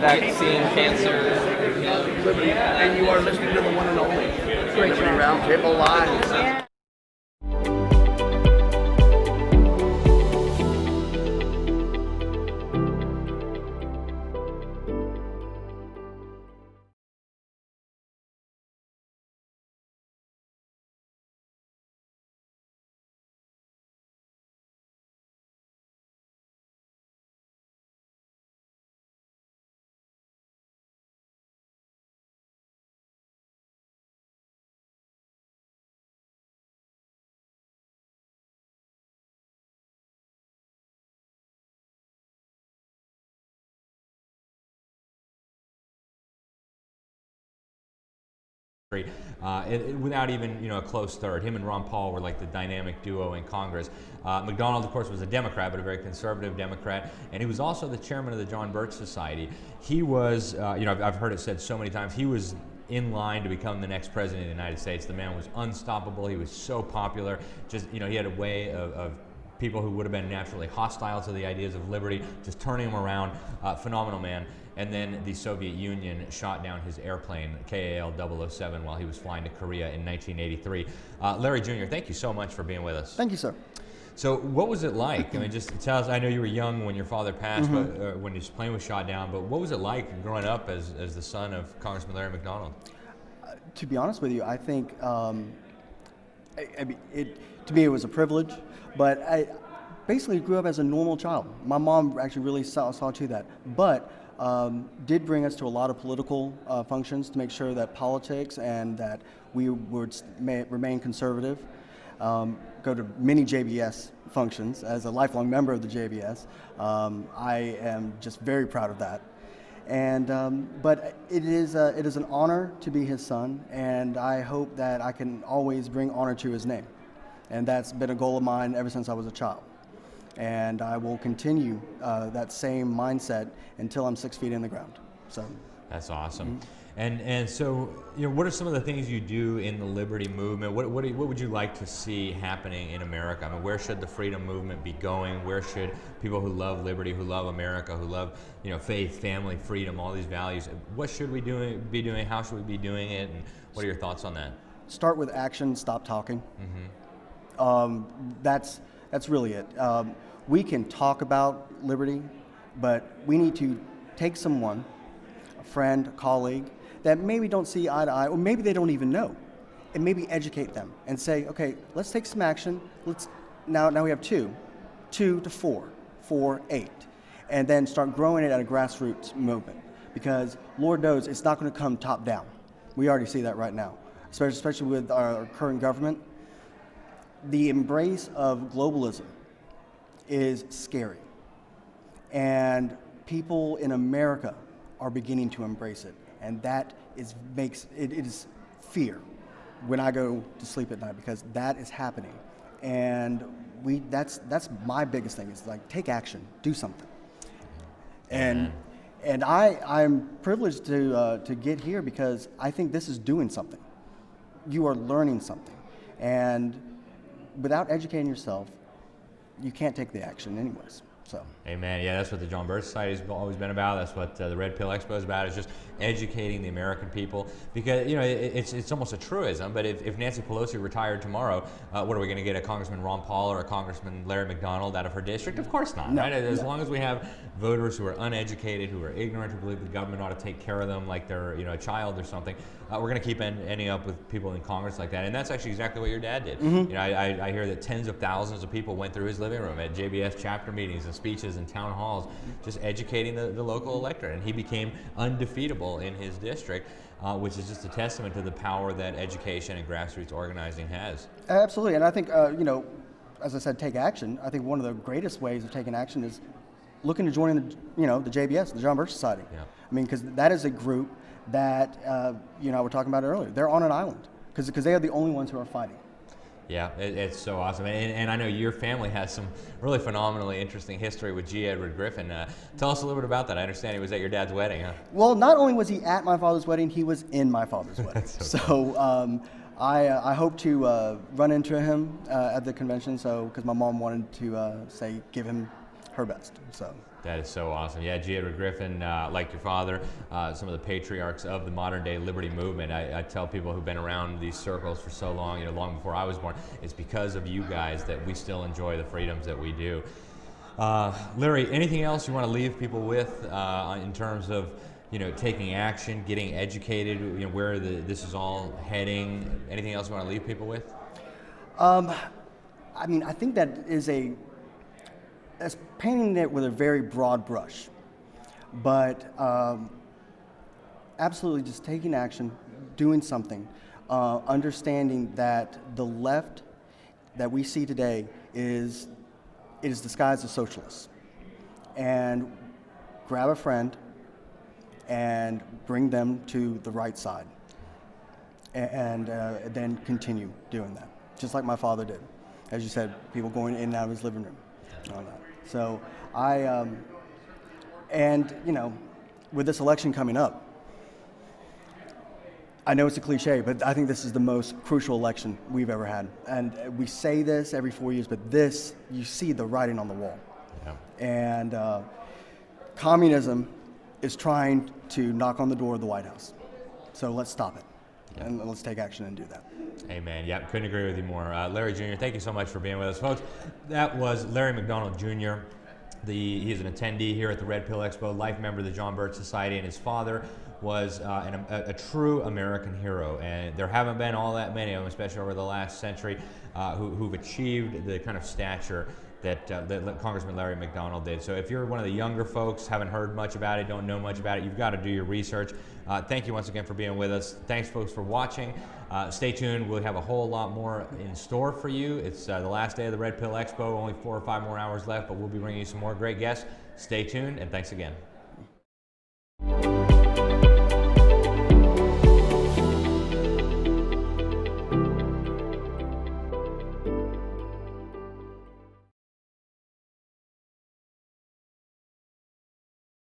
Vaccine, cancer. Liberty, and you are listening to the one and only Liberty Roundtable Live. Without even a close third. Him and Ron Paul were like the dynamic duo in Congress. McDonald, of course, was a Democrat, but a very conservative Democrat, and he was also the chairman of the John Birch Society. He was, I've heard it said so many times, he was in line to become the next president of the United States. The man was unstoppable. He was so popular. Just, he had a way of people who would have been naturally hostile to the ideas of liberty, just turning them around. Phenomenal man. And then the Soviet Union shot down his airplane, KAL-007, while he was flying to Korea in 1983. Larry Jr., thank you so much for being with us. Thank you, sir. So what was it like? I mean, just tell us, I know you were young when your father passed, but when his plane was shot down, but what was it like growing up as the son of Congressman Larry McDonald? To be honest with you, I think, to me it was a privilege, but I basically grew up as a normal child. My mom actually really saw to that, but did bring us to a lot of political functions to make sure that politics and that we would remain conservative. Go to many JBS functions as a lifelong member of the JBS. I am just very proud of that. And but it is an honor to be his son, and I hope that I can always bring honor to his name. And that's been a goal of mine ever since I was a child. And I will continue that same mindset until I'm 6 feet in the ground. So that's awesome. And so, what are some of the things you do in the liberty movement? What would you like to see happening in America? I mean, where should the freedom movement be going? Where should people who love liberty, who love America, who love faith, family, freedom, all these values, what should we be doing? How should we be doing it? And what are your thoughts on that? Start with action. Stop talking. That's really it. We can talk about liberty, but we need to take someone, a friend, a colleague, that maybe don't see eye to eye, or maybe they don't even know, and maybe educate them and say, okay, let's take some action. Now we have 2 to 4, 4, 8, and then start growing it at a grassroots movement, because Lord knows it's not going to come top down. We already see that right now, especially with our current government. The embrace of globalism is scary, and people in America are beginning to embrace it, and that makes it is fear when I go to sleep at night, because that is happening. And that's my biggest thing, is like, take action, do something. And I'm privileged to get here, because I think this is doing something. You are learning something, and without educating yourself, you can't take the action anyways. So. Amen. Yeah, that's what the John Birch Society has always been about. That's what the Red Pill Expo is about. Is just educating the American people, because it's almost a truism. But if Nancy Pelosi retired tomorrow, what are we going to get? A Congressman Ron Paul or a Congressman Larry McDonald out of her district? Of course not. No, right? As long as we have voters who are uneducated, who are ignorant, who believe the government ought to take care of them like they're a child or something, we're going to keep ending up with people in Congress like that. And that's actually exactly what your dad did. I hear that tens of thousands of people went through his living room at JBS chapter meetings and speeches and town halls, just educating the local electorate, and he became undefeatable in his district, which is just a testament to the power that education and grassroots organizing has. Absolutely, and I think as I said, take action. I think one of the greatest ways of taking action is looking to join the JBS, the John Birch Society. Yeah. I mean, because that is a group that we were talking about earlier. They're on an island because they are the only ones who are fighting. Yeah, it's so awesome. And I know your family has some really phenomenally interesting history with G. Edward Griffin. Tell us a little bit about that. I understand he was at your dad's wedding, huh? Well, not only was he at my father's wedding, he was in my father's wedding. So I hope to run into him at the convention, because my mom wanted to give him her best. So. That is so awesome. Yeah, G. Edward Griffin, like your father, some of the patriarchs of the modern day liberty movement. I tell people who've been around these circles for so long, long before I was born, it's because of you guys that we still enjoy the freedoms that we do. Larry, anything else you want to leave people with in terms of taking action, getting educated, where this is all heading? Anything else you want to leave people with? I mean, I think that is that's painting it with a very broad brush, but absolutely just taking action, doing something, understanding that the left that we see today is disguised as socialists, and grab a friend and bring them to the right side, and then continue doing that, just like my father did. As you said, people going in and out of his living room, and all that. So with this election coming up, I know it's a cliche, but I think this is the most crucial election we've ever had. And we say this every 4 years, but this, you see the writing on the wall. Yeah. And communism is trying to knock on the door of the White House. So let's stop it, and let's take action and do that. Amen. Yeah, couldn't agree with you more. Larry Jr., thank you so much for being with us. Folks, that was Larry McDonald Jr. He is an attendee here at the Red Pill Expo, life member of the John Birch Society, and his father was a true American hero. And there haven't been all that many of them, especially over the last century, who've achieved the kind of stature that Congressman Larry McDonald did. So if you're one of the younger folks, haven't heard much about it, don't know much about it, you've got to do your research. Thank you once again for being with us. Thanks, folks, for watching. Stay tuned. We'll have a whole lot more in store for you. It's the last day of the Red Pill Expo, only 4 or 5 more hours left, but we'll be bringing you some more great guests. Stay tuned, and thanks again.